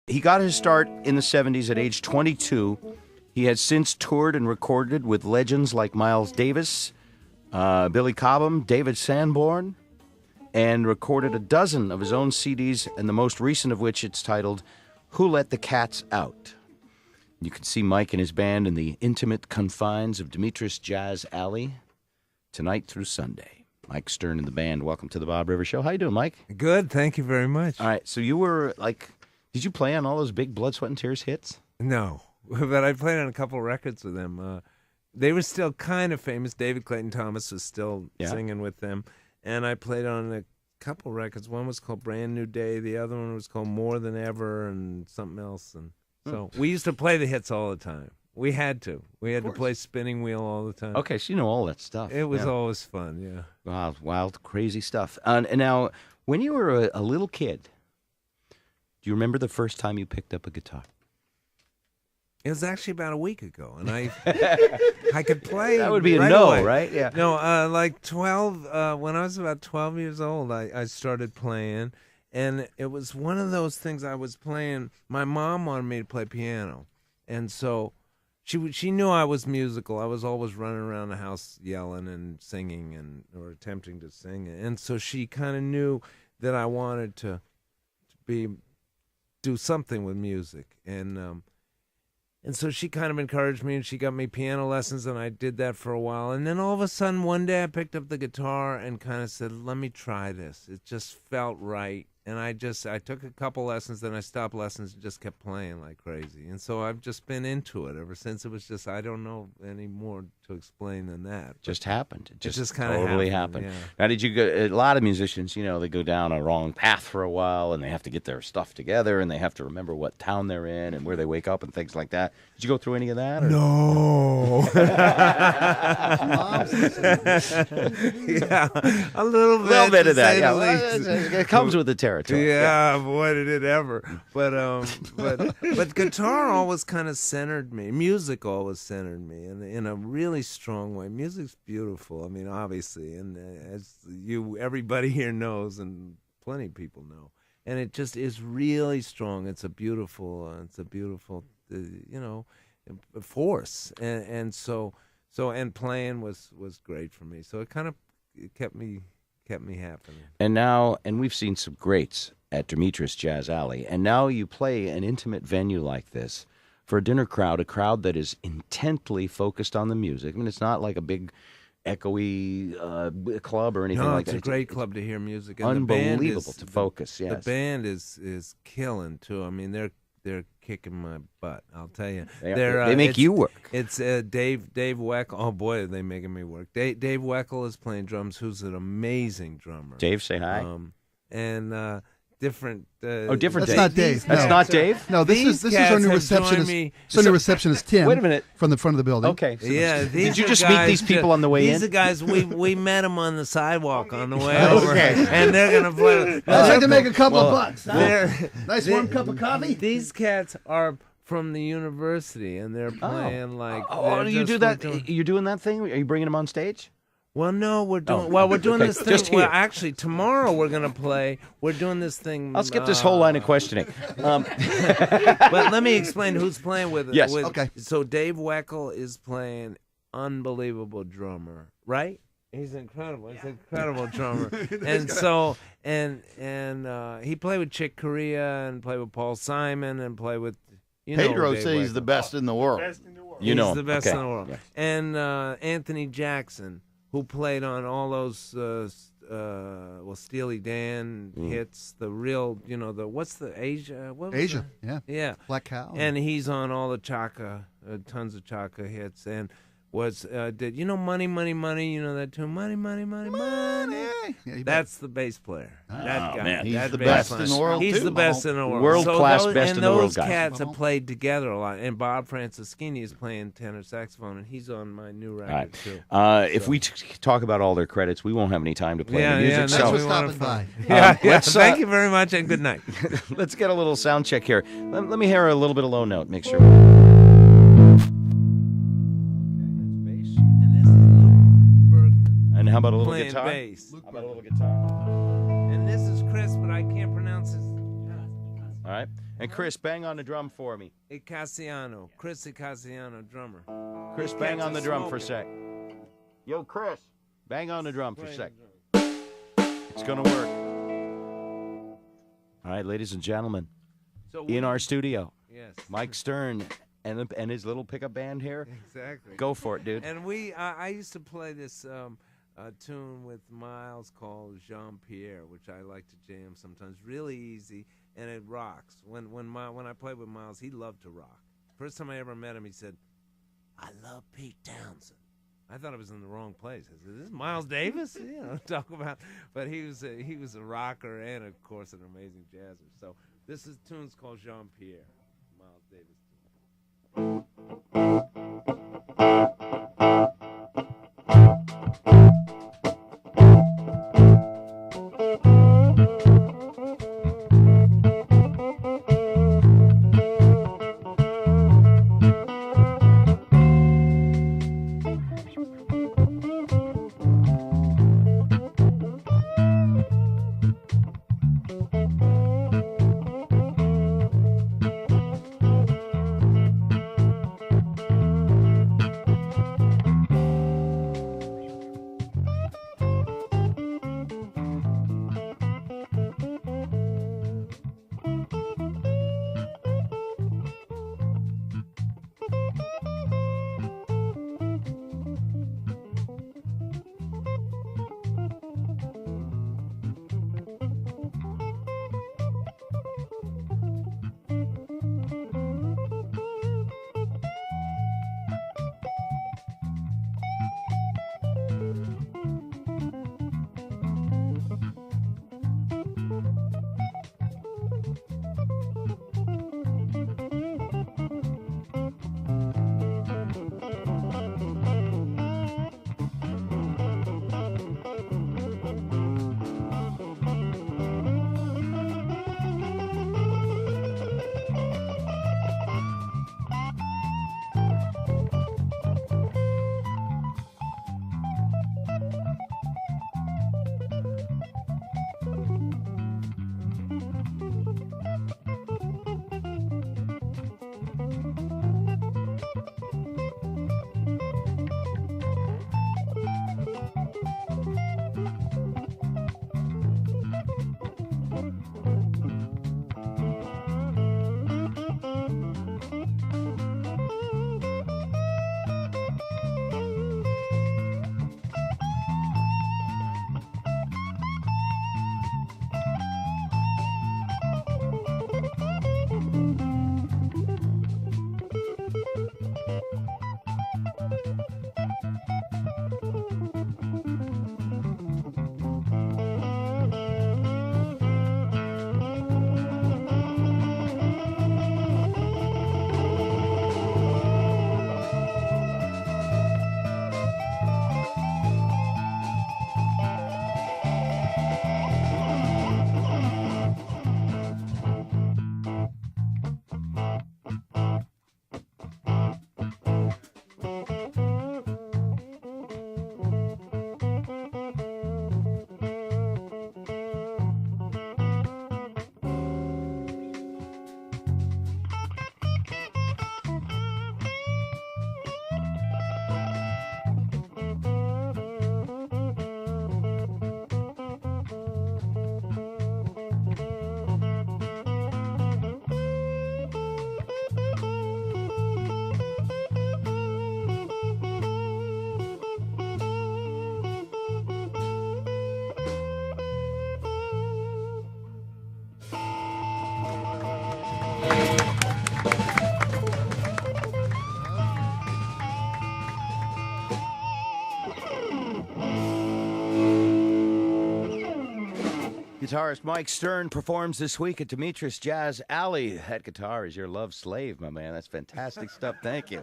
He got his start in the 70s at age 22. He has since toured and recorded with legends like Miles Davis, Billy Cobham, David Sanborn, and recorded a dozen of his own CDs, and the most recent of which it's titled, Who Let the Cats Out? You can see Mike and his band in the intimate confines of Dimitris Jazz Alley tonight through Sunday. Mike Stern and the band, welcome to the Bob Rivers Show. How you doing, Mike? Good, thank you very much. All right, so you were like, did you play on all those big Blood, Sweat, and Tears hits? No, but I played on a couple records with them. They were still kind of famous. David Clayton Thomas was still singing with them. And I played on a couple records. One was called Brand New Day. The other one was called More Than Ever and something else. And so we used to play the hits all the time. We had to. We had to play Spinning Wheel all the time. Okay, so you know all that stuff. It was always fun, yeah. Wild, crazy stuff. And now, when you were a little kid, do you remember the first time you picked up a guitar? It was actually about a week ago, and I could play. That would be right a no, away. right? Yeah. No, like 12. When I was about 12 years old, I started playing, and it was one of those things I was playing. My mom wanted me to play piano, and so she knew I was musical. I was always running around the house yelling and singing or attempting to sing, and so she kind of knew that I wanted to do something with music, and so she kind of encouraged me, and she got me piano lessons, and I did that for a while. And then all of a sudden, one day, I picked up the guitar and kind of said, let me try this. It just felt right. And I took a couple lessons, then I stopped lessons and just kept playing like crazy. And so I've just been into it ever since. It was just, I don't know any more to explain than that. Just happened. It just kind of totally happened. Yeah. Now, did you go? A lot of musicians, they go down a wrong path for a while, and they have to get their stuff together, and they have to remember what town they're in and where they wake up and things like that. Did you go through any of that? Or? No. Yeah, a little bit of that. Yeah, it comes with the territory. Yeah, boy, did it ever. But guitar always kind of centered me. Music always centered me in a really strong way. Music's beautiful. I mean, obviously, and as everybody here knows, and plenty of people know, and it just is really strong. It's a beautiful, force, and so playing was great for me. So it kind of kept me happening. And we've seen some greats at Dimitris Jazz Alley, and now you play an intimate venue like this for a dinner crowd, a crowd that is intently focused on the music. I mean, it's not like a big echoey club or anything like that. It's a great club to hear music. And unbelievable to focus, yes. The band is killing, too. I mean, they're kicking my butt, I'll tell you. They make you work. It's Dave Weckl. Oh, boy, are they making me work. Dave Weckl is playing drums, who's an amazing drummer. Dave, say hi. And different... different That's Dave. not Dave. That's No. not Dave? No, this is our new receptionist. Our new receptionist, Tim. Wait a minute. From the front of the building. Okay. So yeah, did you just meet these people on the way in? These are guys, we met them on the sidewalk on the way over. And they're going to play. I'd like to make a couple of bucks. Huh? Nice warm cup of coffee. These cats are from the university, and they're playing like... Oh, you do that? You're doing that thing? Are you bringing them on stage? Well, no, we're doing this thing. Just here. Well, actually, tomorrow we're going to play. We're doing this thing. I'll skip this whole line of questioning. But let me explain who's playing with it. Yes. Okay. So Dave Weckl is playing unbelievable drummer, right? He's incredible. He's an incredible drummer. And so he played with Chick Corea and played with Paul Simon and played with Pedro Dave says he's Weckl. the best in the world. You know He's the best okay. in the world. Yeah. And Anthony Jackson, who played on all those Steely Dan hits, the real, what's the Asia? What was Asia, that? yeah. Yeah. Black Cow. And he's on all the Chaka, tons of Chaka hits, and did Money, Money, Money? You know that tune, Money, Money, Money, Money. Yeah, That's the bass player. That guy. man. He's That the bass best player. in the world, He's too. the best in the world. World-class those, best and in the world those guys. cats have played together a lot. And Bob Franceschini is playing tenor saxophone, and he's on my new record, All right. too. If we talk about all their credits, we won't have any time to play the music. that's Thanks what for we wanna stopping by. Thank you very much, and good night. Let's get a little sound check here. Let me hear a little bit of low note. Make sure. And how about a little Playing guitar? bass. How about a little guitar? And this is Chris, but I can't pronounce his. All right. And Chris, bang on the drum for me. Icasiano, Chris Icasiano, drummer. Chris, bang on the drum for a sec. Yo, Chris, bang on the drum for a sec. It's going to work. All right, ladies and gentlemen, in our studio, yes, Mike Stern and his little pickup band here. Exactly. Go for it, dude. And I used to play this tune with Miles called Jean Pierre, which I like to jam sometimes. Really easy, and it rocks. When I played with Miles, he loved to rock. First time I ever met him, he said, "I love Pete Townsend." I thought I was in the wrong place. I said, "This is Miles Davis?" Talk about. But he was a rocker and, of course, an amazing jazzer. So this tune's called Jean Pierre, Miles Davis. Guitarist Mike Stern performs this week at Demetrius Jazz Alley. That guitar is your love slave, my man. That's fantastic stuff. Thank you.